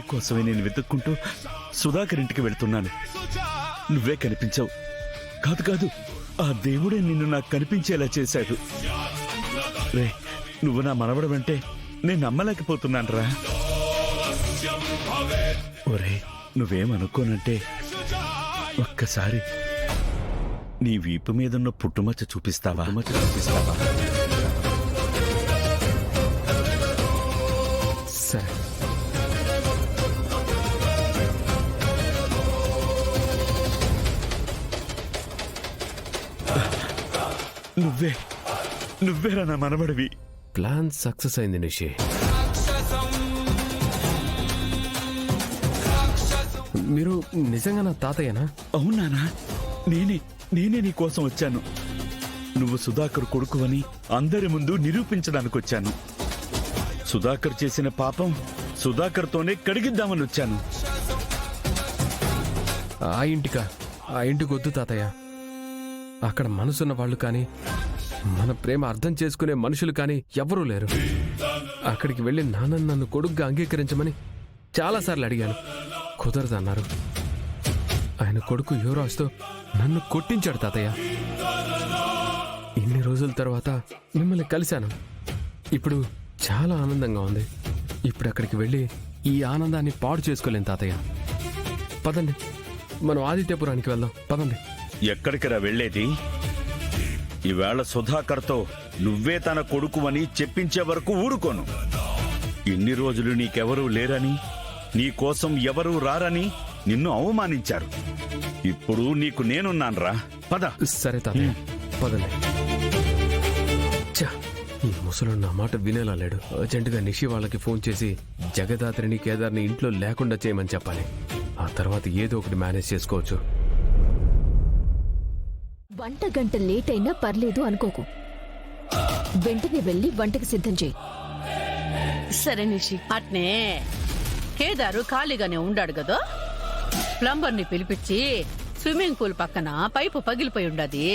నీకోసమే నేను వెతుక్కుంటూ సుధాకర్ ఇంటికి వెళ్తున్నాను. నువ్వే కనిపించావు. కాదు కాదు, ఆ దేవుడే నిన్ను నాకు కనిపించేలా చేశాడు. రే, నువ్వు నా మనవడవంటే నేను నమ్మలేకపోతున్నాను రా. ఒరే, నువ్వేమనుకోనంటే ఒక్కసారి నీ వీపు మీదున్న పుట్టుమచ్చ చూపిస్తావా? సరే. నువ్వేరా నా మనవడివి. ప్లాన్ సక్సెస్ అయింది నిషి. మీరు నిజంగా నా తాతయ్యనా? అవునానా? నేనే నీ కోసం వచ్చాను. నువ్వు సుధాకర్ కొడుకువని అందరి ముందు నిరూపించడానికి వచ్చాను. సుధాకర్ చేసిన పాపం సుధాకర్తోనే కడిగిద్దామని వచ్చాను. ఆ ఇంటికి వద్దు తాతయ్య. అక్కడ మనసున్న వాళ్ళు కానీ, మన ప్రేమ అర్థం చేసుకునే మనుషులు కానీ ఎవ్వరూ లేరు. అక్కడికి వెళ్ళి నన్ను కొడుగ్గా అంగీకరించమని చాలాసార్లు అడిగాను. కుదరదన్నారు. ఆయన కొడుకు యువరాజ్తో నన్ను కొట్టించాడు తాతయ్య. ఇన్ని రోజుల తర్వాత మిమ్మల్ని కలిశాను. ఇప్పుడు చాలా ఆనందంగా ఉంది. ఇప్పుడు అక్కడికి వెళ్ళి ఈ ఆనందాన్ని పాడు చేసుకోలేను తాతయ్య. పదండి, మనం ఆదిత్యపురానికి వెళ్దాం. పదండి. ఎక్కడికిరా వెళ్ళేది? ఈవేళ సుధాకర్తో నువ్వే తన కొడుకువని చెప్పించే వరకు ఊరుకోను. ఇన్ని రోజులు నీకెవరూ లేరని, నీ కోసం ఎవరూ రారని నిన్ను అవమానించారు. ఇప్పుడు నీకు నేనున్నాన్రా. పద. సరే తాతయ్య, పదండి. ఈ ముసలు నా మాట వినేలా లేడు. అర్జెంటుగా నిషి వాళ్ళకి ఫోన్ చేసి జగదాత్రిని కేదార్ని ఇంట్లో లేకుండా చేయమని చెప్పాలి. ఆ తర్వాత ఏదో ఒకటి మేనేజ్ చేసుకోవచ్చు. వంట గంట లేట్ అయినా పర్లేదు అనుకోకు. వెంటనే వెళ్ళి వంటకి సిద్ధం చేయి. సరే నిషి. అట్నే కేదారు ఖాళీగానే ఉండాడు కదా, ప్లంబర్ని పిలిపించి స్విమ్మింగ్ పూల్ పక్కన పైపు పగిలిపోయి ఉండది,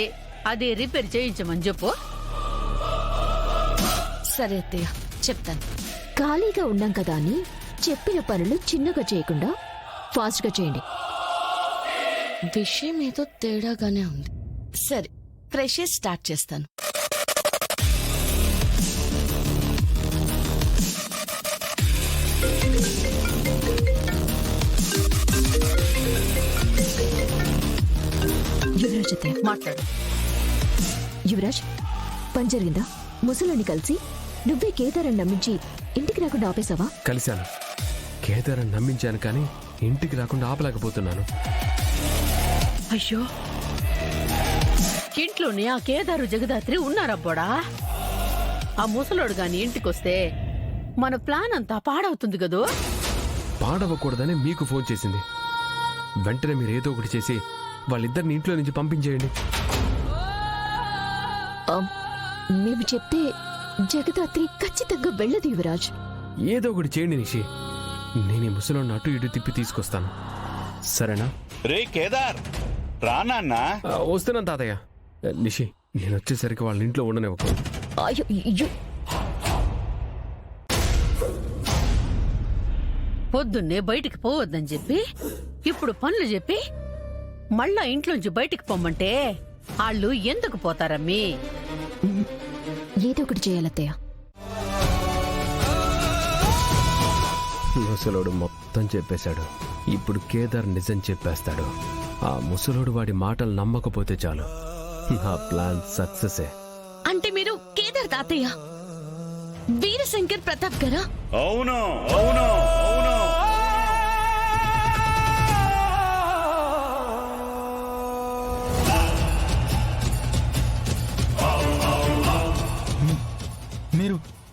అది రిపేర్ చేయించమని చెప్పు. సరే అత్తయ్య, చెప్తాను. ఖాళీగా ఉన్నాం కదా అని చెప్పిన పనులు చిన్నగా చేయకుండా ఫాస్ట్ గా చేయండి. విషయం ఏదో తేడాగానే ఉంది. సరే, ఫ్రెష్ స్టార్ట్ చేస్తాను. యువరాజ్ అత్తయ్య మాట్లాడు. యువరాజ్, పని జరిగిందా? ముసలోని కలిసి నువ్వే కేదారని నమ్మించి ఇంటికి రాకుండా ఆపేశావా? కలిశాను. కేదారని నమ్మించాను, కానీ ఇంటికి రాకుండా ఆపలేకపోతున్నాను. అయ్యో, ఇంట్లోనే ఆ కేదారు జగదాత్రి ఉన్నారబ్బోడా. ఆ ముసలోడు గాని ఇంటికొస్తే మన ప్లాన్ అంతా పాడవుతుంది కదూ. పాడవకూడదని మీకు ఫోన్ చేసింది. వెంటనే మీరు ఏదో ఒకటి చేసి వాళ్ళిద్దరిని ఇంట్లో నుంచి పంపించేయండి. మేము చెప్తే జగదాత్రి ఖచ్చితంగా వెళ్ళదు యువరాజ్. ఏదో ఒకటి చేయండి నిషి. నేను ఈ ముసలోని అటు ఇటు తిప్పి తీసుకొస్తాను. సరేనా? రే కేదార్, రానా? వస్తున్నాను తాతయ్య. నిషి, నేను వచ్చేసరికి వాళ్ళ ఇంట్లో ఉండనివ్వకు. అయ్యో, పొద్దున్నే బయటికి పోవద్దని చెప్పి ఇప్పుడు పనులు చెప్పి మళ్ళా ఇంట్లోంచి బయటికి పొమ్మంటే వాళ్ళు ఎందుకు పోతారమ్మీ? ఏదో ఒకటి చేయాలత్తయ్య. ముసలోడు మొత్తం చెప్పేశాడు. ఇప్పుడు కేదార్ నిజం చెప్పేస్తాడు. ఆ ముసలోడు వాడి మాటలు నమ్మకపోతే చాలు, నా ప్లాన్ సక్సెసే. అంటే మీరు కేదార్ తాతయ్య వీరశంకర్ ప్రతాప్ గారా? అవును అవును అవును.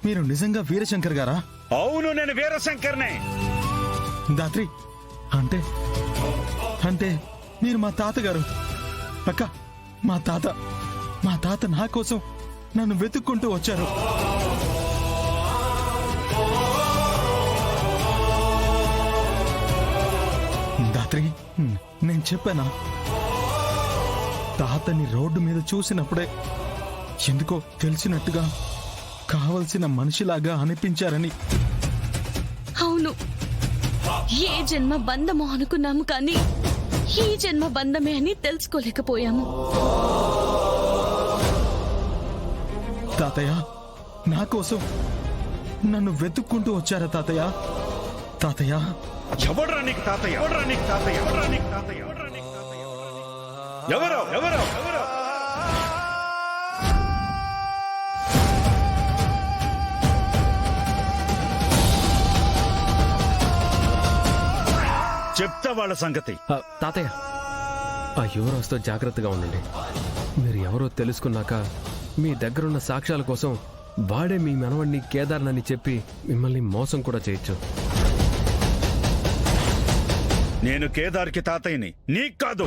మీరు నిజంగా వీరశంకర్ గారా? అవును, నేను వీరశంకర్నే. దాత్రి, అంటే మీరు మా తాతగారు. అక్క, మా తాత నా కోసం నన్ను వెతుక్కుంటూ వచ్చారు. దాత్రి, నేను చెప్పానా, తాతని రోడ్డు మీద చూసినప్పుడే ఎందుకో తెలిసినట్టుగా కావలసిన మనిషిలాగా అనిపించారని. అవును, ఏ జన్మ బంధమో అనుకున్నాము కానీ ఈ జన్మ బంధమే అని తెలుసుకోలేకపోయాము. తాతయ్య, నా కోసం నన్ను వెతుక్కుంటూ వచ్చారా తాతయ్య? తాతయ్య, ఎవడ్రా నీకు తాతయ్య? ఎవడ్రా నీకు తాతయ్య? ఎవడ్రా నీకు తాతయ్య? ఎవడ్రా నీకు తాతయ్య? ఎవరో ఎవరో ఎవరో చెప్తా వాళ్ళ సంగతి. తాతయ్య, ఆ యువరాజుతో జాగ్రత్తగా ఉండండి. మీరు ఎవరో తెలుసుకున్నాక మీ దగ్గరున్న సాక్ష్యాల కోసం వాడే మీ మనవణ్ణి కేదార్నని చెప్పి మిమ్మల్ని మోసం కూడా చేయొచ్చు. నేను కేదార్కి తాతయ్యని, నీకు కాదు.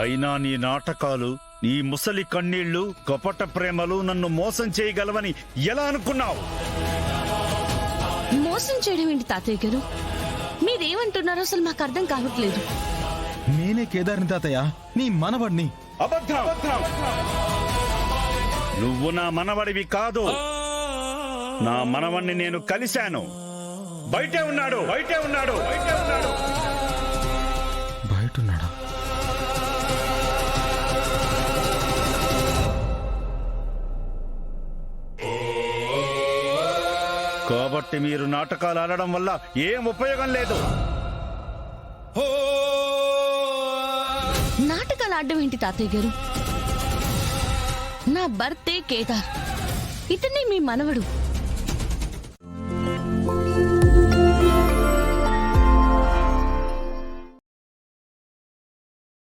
అయినా నీ నాటకాలు, నీ ముసలి కన్నీళ్లు, కపట ప్రేమలు నన్ను మోసం చేయగలవని ఎలా అనుకున్నావు? మోసం చేయడం ఏంటి తాతయ్య గారు? మీరేమంటున్నారో అసలు మాకు అర్థం కావట్లేదు. నేనే కేదార్ని తాతయ్య, నీ మనవడిని. అబద్ధం! నువ్వు నా మనవడివి కాదు. నా మనవణ్ణి నేను కలిశాను. బయటే ఉన్నాడు, బయటే ఉన్నాడు, బయటే ఉన్నాడు. బయటున్నాడా? కాబట్టి మీరు నాటకాలు ఆడడం వల్ల ఏం ఉపయోగం లేదు. నాటకాలు ఆడడం ఏంటి తాతయ్య గారు? నా భర్తే కేదార్, ఇతనే మీ మనవడు.